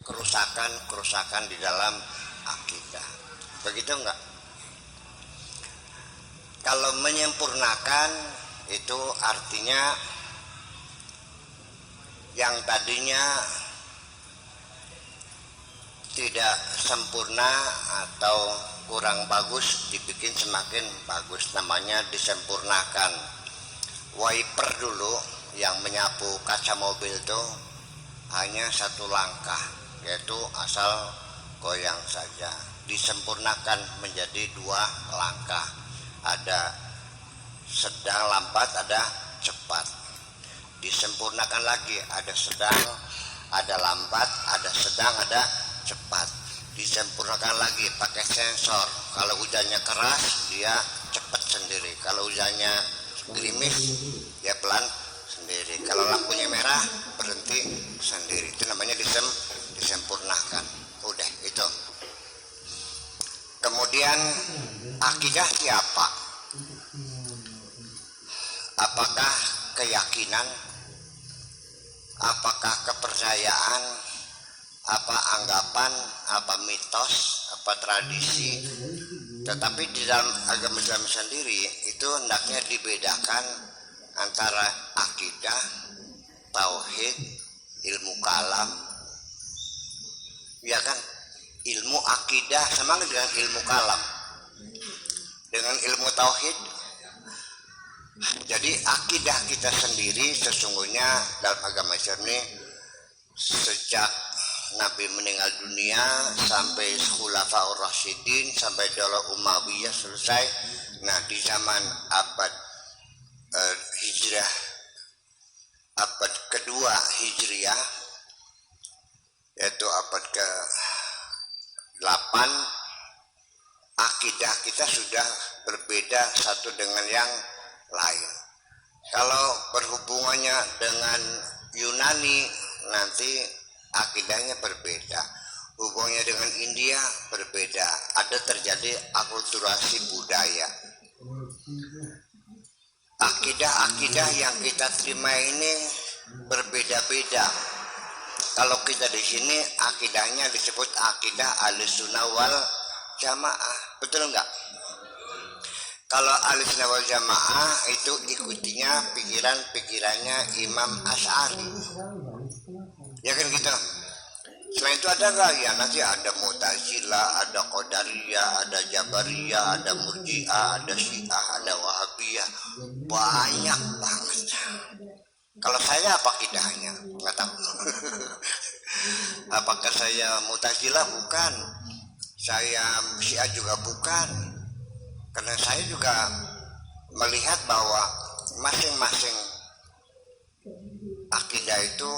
kerusakan di dalam akidah. Begitu enggak? Kalau menyempurnakan itu artinya yang tadinya tidak sempurna atau kurang bagus dibikin semakin bagus, namanya disempurnakan. Wiper dulu yang menyapu kaca mobil itu hanya satu langkah, yaitu asal goyang saja. Disempurnakan menjadi 2 langkah, ada sedang, lambat, ada cepat. Disempurnakan lagi, ada sedang, ada lambat, ada sedang, ada cepat. Disempurnakan lagi pakai sensor. Kalau hujannya keras dia cepat sendiri, kalau hujannya gerimis dia pelan sendiri, kalau lampunya merah berhenti sendiri. Itu namanya disempurnakan. Udah itu. Kemudian akidah siapa? Apakah keyakinan? Apakah kepercayaan? Apa anggapan? Apa mitos? Apa tradisi? Tetapi di dalam agama Islam sendiri itu hendaknya dibedakan antara akidah, tauhid, ilmu kalam. Ya kan? Ilmu akidah sama dengan ilmu kalam, dengan ilmu tauhid. Jadi akidah kita sendiri sesungguhnya dalam agama Islam ini sejak Nabi meninggal dunia sampai Khulafaur Rasyidin, sampai Daulah Umayyah selesai. Nah, di zaman abad Hijrah, abad kedua Hijriah, yaitu abad ke-8, akidah kita sudah berbeda satu dengan yang lain. Kalau berhubungannya dengan Yunani nanti akidahnya berbeda, hubungannya dengan India berbeda, ada terjadi akulturasi budaya. Akidah-akidah yang kita terima ini berbeda-beda. Kalau kita di sini akidahnya disebut akidah Ahlussunnah wal Jamaah, betul enggak? Kalau Ahlussunnah wal Jamaah itu ikutinya pikirannya Imam Asy'ari. Ya kan gitu. Selain itu ada nggak? Ya nanti ada Mu'tazilah, ada Qadariyah, ada Jabariyah, ada Murji'ah, ada Syiah, ada Wahabiyah. Banyak banget. Kalau saya apa akidahnya? Nggak tahu. Apakah saya Mu'tazilah? Bukan. Saya Syiah juga bukan. Karena saya juga melihat bahwa masing-masing akidah itu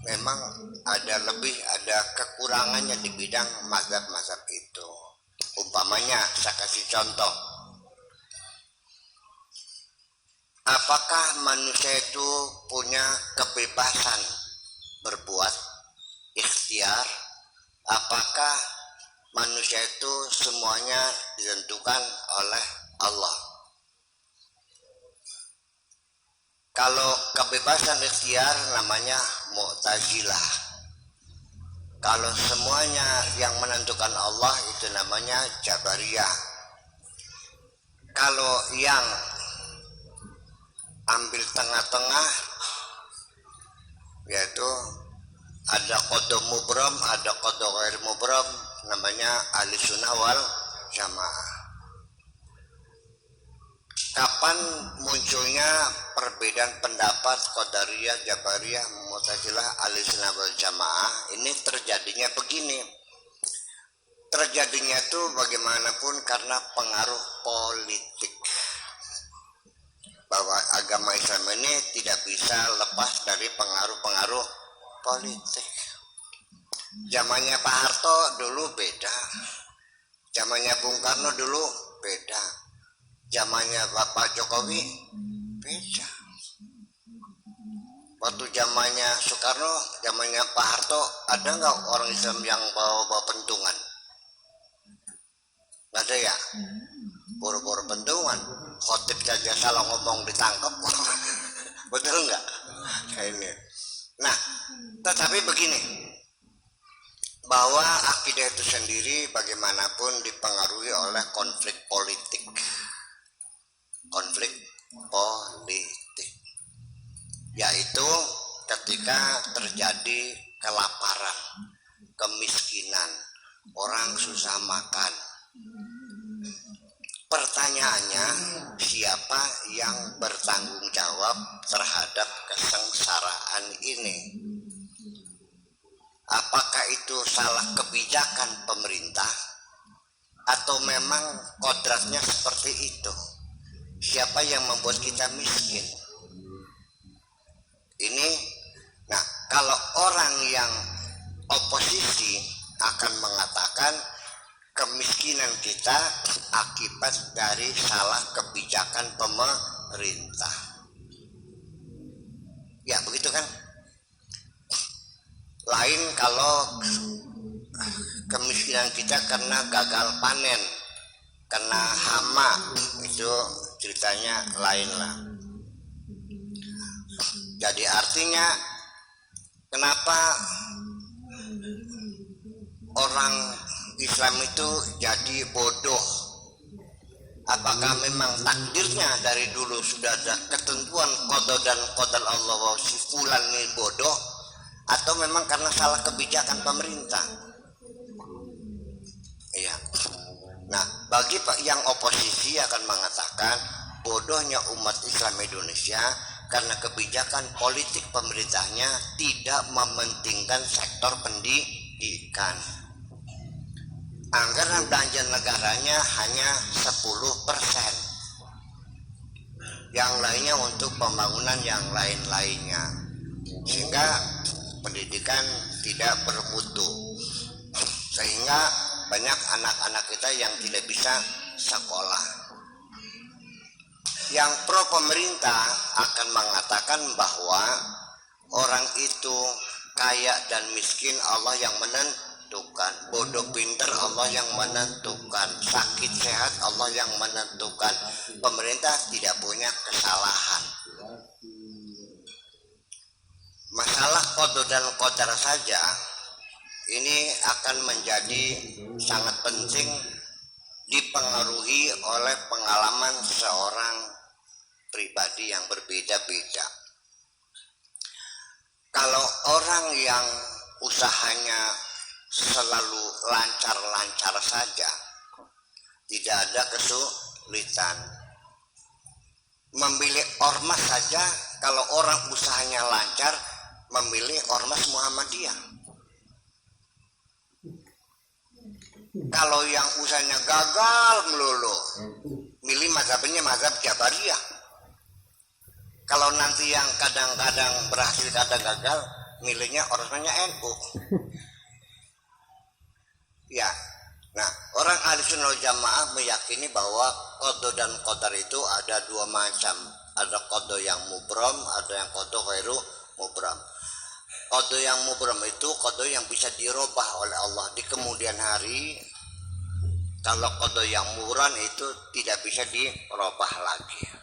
memang ada lebih, ada kekurangannya di bidang mazhab-mazhab itu. Umpamanya, saya kasih contoh. Apakah manusia itu punya kebebasan berbuat ikhtiar? Apakah manusia itu semuanya ditentukan oleh Allah? Kalau kebebasan ikhtiar namanya Mu'tazilah. Kalau semuanya yang menentukan Allah itu namanya Jabariyah. Kalau yang ambil tengah-tengah yaitu ada qadha mubram, ada qadha ghair mubram, namanya Ahlussunnah wal Jamaah. Kapan munculnya perbedaan pendapat Qadariyah, Jabariyah, Mu'tazilah, Ahlussunnah wal Jamaah? Ini terjadinya begini. Terjadinya itu bagaimanapun karena pengaruh politik. Bahwa agama Islam ini tidak bisa lepas dari pengaruh-pengaruh politik. Zamannya Pak Harto dulu beda. Zamannya Bung Karno dulu beda. Zamannya Bapak Jokowi beda. Waktu zamannya Soekarno, zamannya Pak Harto, ada nggak orang Islam yang bawa pentungan? Nggak ada ya? Boro-boro pentungan. Khotib saja salah ngomong ditangkap. Betul nggak? Kayak ini. Nah, tetapi begini. bahwa akidah itu sendiri bagaimanapun dipengaruhi oleh konflik politik. Konflik politik, yaitu ketika terjadi kelaparan, kemiskinan, orang susah makan. Pertanyaannya, siapa yang bertanggung jawab terhadap kesengsaraan ini? Apakah itu salah kebijakan pemerintah atau memang kodratnya seperti itu? Siapa yang membuat kita miskin? Ini, nah, kalau orang yang oposisi akan mengatakan kemiskinan kita akibat dari salah kebijakan pemerintah. Ya, begitu kan? Lain kalau kemiskinan kita karena gagal panen, karena hama, itu ceritanya lain lah. Jadi artinya kenapa orang Islam itu jadi bodoh? Apakah memang takdirnya dari dulu sudah ada ketentuan qada dan qadar Allah bahwa si fulan ini bodoh, atau memang karena salah kebijakan pemerintah? Iya. Nah, bagi yang oposisi akan mengatakan bodohnya umat Islam Indonesia karena kebijakan politik pemerintahnya tidak mementingkan sektor pendidikan. Anggaran belanja negaranya hanya 10%. Yang lainnya untuk pembangunan yang lain-lainnya. Sehingga pendidikan tidak bermutu. Sehingga banyak anak-anak kita yang tidak bisa sekolah. Yang pro pemerintah akan mengatakan bahwa orang itu kaya dan miskin Allah yang menentukan, bodoh pintar Allah yang menentukan, sakit sehat Allah yang menentukan. Pemerintah tidak punya kesalahan. Masalah qada dan qadar saja ini akan menjadi sangat penting dipengaruhi oleh pengalaman seorang pribadi yang berbeda-beda. Kalau orang yang usahanya selalu lancar-lancar saja, tidak ada kesulitan, memilih ormas saja, kalau orang usahanya lancar, memilih ormas Muhammadiyah. Kalau yang usahanya gagal melulu, milih mazhabnya mazhab Jabariyah. Kalau nanti yang kadang-kadang berhasil kadang gagal, milihnya orangnya NU. Ya, nah, orang Ahlussunnah wal Jamaah meyakini bahwa qada dan qadar itu ada dua macam. Ada qada yang mubram, ada yang qada ghairu mubram. Qada yang mubram itu qada yang bisa dirubah oleh Allah di kemudian hari. Kalau qada yang mubram itu tidak bisa dirubah lagi.